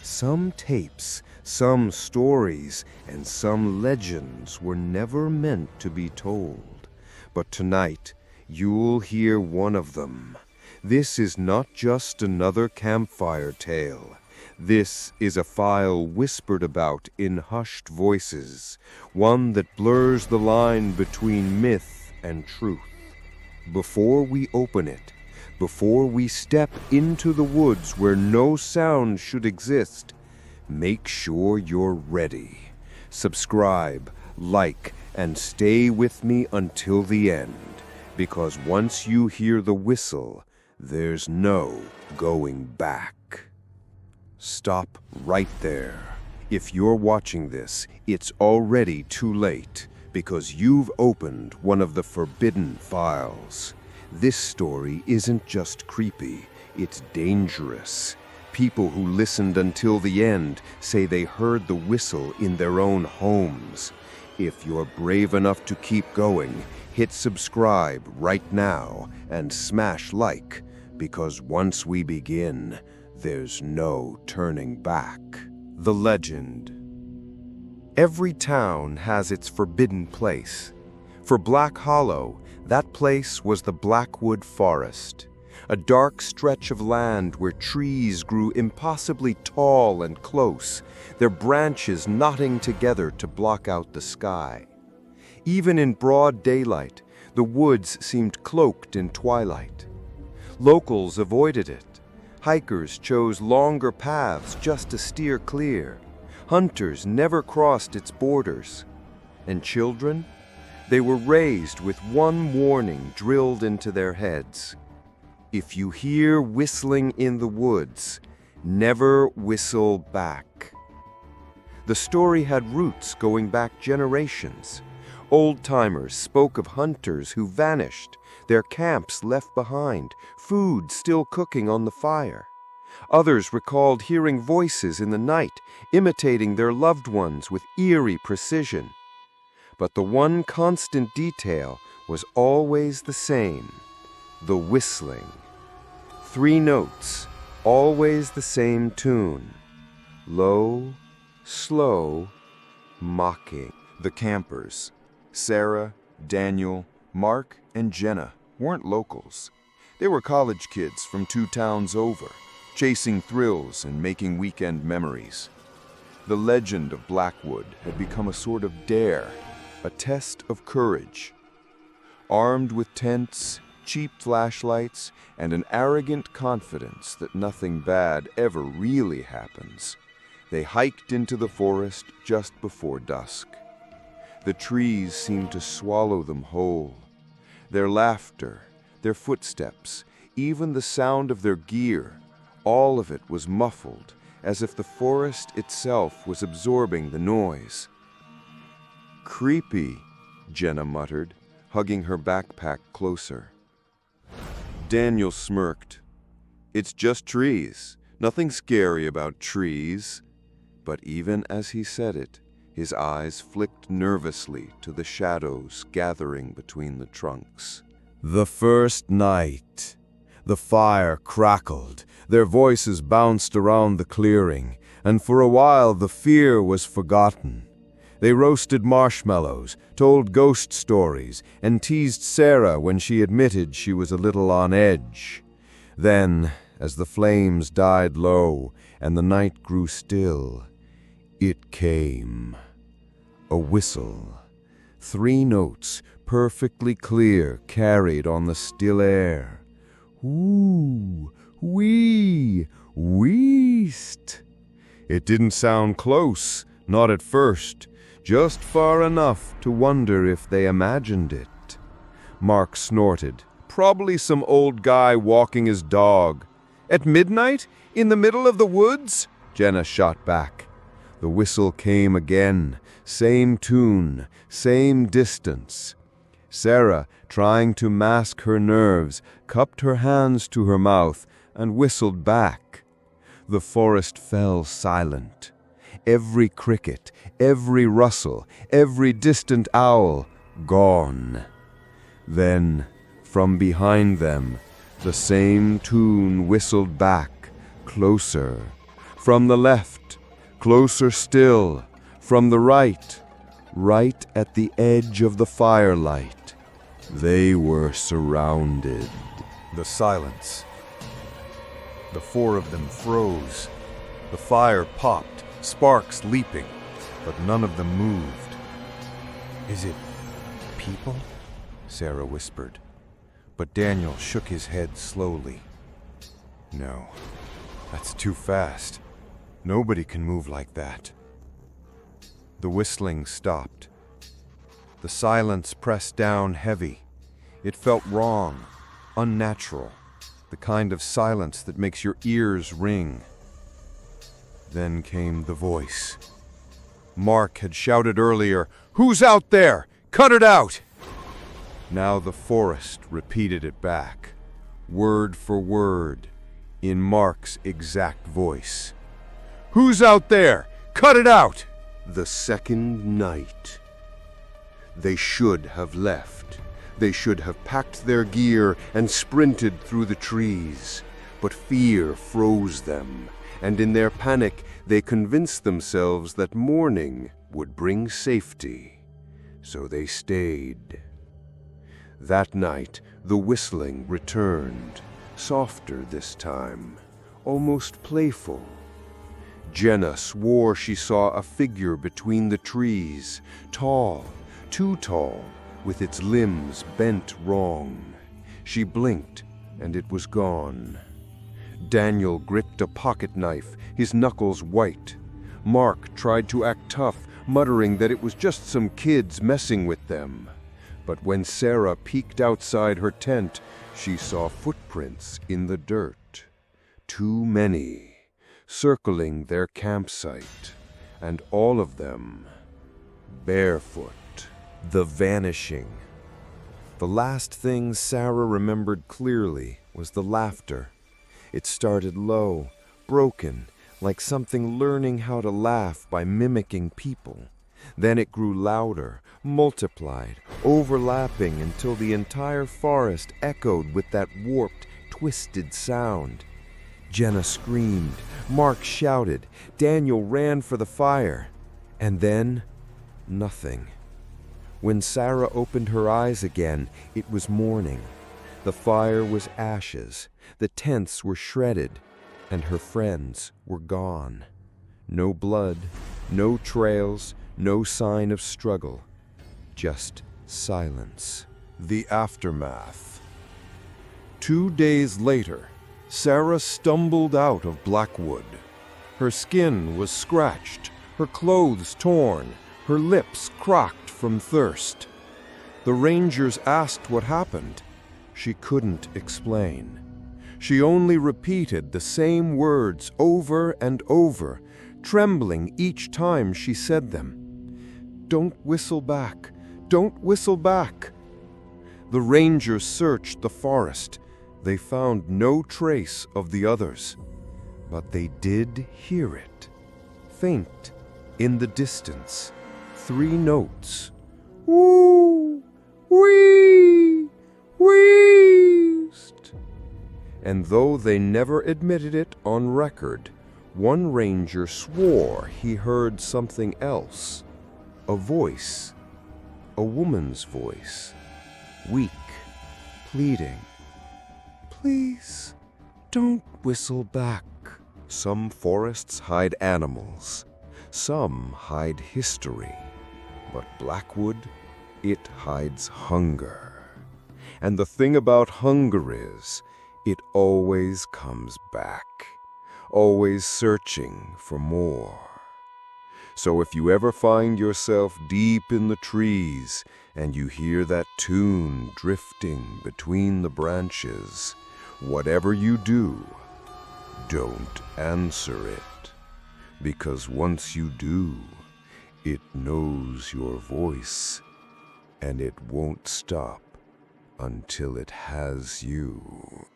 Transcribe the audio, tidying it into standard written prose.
Some tapes, some stories, and some legends were never meant to be told. But tonight, you'll hear one of them. This is not just another campfire tale. This is a file whispered about in hushed voices, one that blurs the line between myth and truth. Before we open it, before we step into the woods where no sound should exist, make sure you're ready. Subscribe, like, and stay with me until the end, because once you hear the whistle, there's no going back. Stop right there. If you're watching this, it's already too late, because you've opened one of the forbidden files. This story isn't just creepy, it's dangerous. People who listened until the end say they heard the whistle in their own homes. If you're brave enough to keep going, hit subscribe right now and smash like, because once we begin, there's no turning back. The legend. Every town has its forbidden place. For Black Hollow, that place was the Blackwood Forest, a dark stretch of land where trees grew impossibly tall and close, their branches knotting together to block out the sky. Even in broad daylight, the woods seemed cloaked in twilight. Locals avoided it. Hikers chose longer paths just to steer clear. Hunters never crossed its borders. And children? They were raised with one warning drilled into their heads. If you hear whistling in the woods, never whistle back. The story had roots going back generations. Old-timers spoke of hunters who vanished, their camps left behind, food still cooking on the fire. Others recalled hearing voices in the night, imitating their loved ones with eerie precision. But the one constant detail was always the same: the whistling. 3 notes, always the same tune. Low, slow, mocking. The campers, Sarah, Daniel, Mark, and Jenna, weren't locals. They were college kids from 2 towns over, chasing thrills and making weekend memories. The legend of Blackwood had become a sort of dare, a test of courage. Armed with tents, cheap flashlights, and an arrogant confidence that nothing bad ever really happens, they hiked into the forest just before dusk. The trees seemed to swallow them whole. Their laughter, their footsteps, even the sound of their gear, all of it was muffled, as if the forest itself was absorbing the noise. "Creepy," Jenna muttered, hugging her backpack closer. Daniel smirked. "It's just trees. Nothing scary about trees." But even as he said it, his eyes flicked nervously to the shadows gathering between the trunks. The first night. The fire crackled, their voices bounced around the clearing, and for a while the fear was forgotten. They roasted marshmallows, told ghost stories, and teased Sarah when she admitted she was a little on edge. Then, as the flames died low and the night grew still, it came. A whistle. 3 notes, perfectly clear, carried on the still air. Ooh, wee, weest. It didn't sound close, not at first, just far enough to wonder if they imagined it. Mark snorted. "Probably some old guy walking his dog." "At midnight? In the middle of the woods?" Jenna shot back. The whistle came again, same tune, same distance. Sarah, trying to mask her nerves, cupped her hands to her mouth and whistled back. The forest fell silent. Every cricket, every rustle, every distant owl, gone. Then, from behind them, the same tune whistled back, closer. From the left, Closer still, from the right, right at the edge of the firelight. They were surrounded. The silence. The four of them froze. The fire popped, sparks leaping, but none of them moved. "Is it people?" Sarah whispered. But Daniel shook his head slowly. "No, that's too fast. Nobody can move like that." The whistling stopped. The silence pressed down heavy. It felt wrong, unnatural, the kind of silence that makes your ears ring. Then came the voice. Mark had shouted earlier, "Who's out there? Cut it out!" Now the forest repeated it back, word for word, in Mark's exact voice. "Who's out there? Cut it out!" The second night. They should have left. They should have packed their gear and sprinted through the trees. But fear froze them, and in their panic they convinced themselves that morning would bring safety. So they stayed. That night the whistling returned, softer this time, almost playful. Jenna swore she saw a figure between the trees, tall, too tall, with its limbs bent wrong. She blinked, and it was gone. Daniel gripped a pocket knife, his knuckles white. Mark tried to act tough, muttering that it was just some kids messing with them. But when Sarah peeked outside her tent, she saw footprints in the dirt. Too many, circling their campsite, and all of them barefoot. The vanishing. The last thing Sarah remembered clearly was the laughter. It started low, broken, like something learning how to laugh by mimicking people. Then it grew louder, multiplied, overlapping until the entire forest echoed with that warped, twisted sound. Jenna screamed, Mark shouted, Daniel ran for the fire. And then, nothing. When Sarah opened her eyes again, it was morning. The fire was ashes, the tents were shredded, and her friends were gone. No blood, no trails, no sign of struggle, just silence. The aftermath. 2 days later, Sarah stumbled out of Blackwood. Her skin was scratched, her clothes torn, her lips cracked from thirst. The rangers asked what happened. She couldn't explain. She only repeated the same words over and over, trembling each time she said them. "Don't whistle back. Don't whistle back." The rangers searched the forest. They found no trace of the others, but they did hear it. Faint, in the distance, 3 notes. Woo! Wee! Wheezed. And though they never admitted it on record, one ranger swore he heard something else. A voice. A woman's voice. Weak, pleading. "Please, don't whistle back." Some forests hide animals. Some hide history. But Blackwood, it hides hunger. And the thing about hunger is, it always comes back. Always searching for more. So if you ever find yourself deep in the trees and you hear that tune drifting between the branches, whatever you do, don't answer it. Because once you do, it knows your voice, and it won't stop until it has you.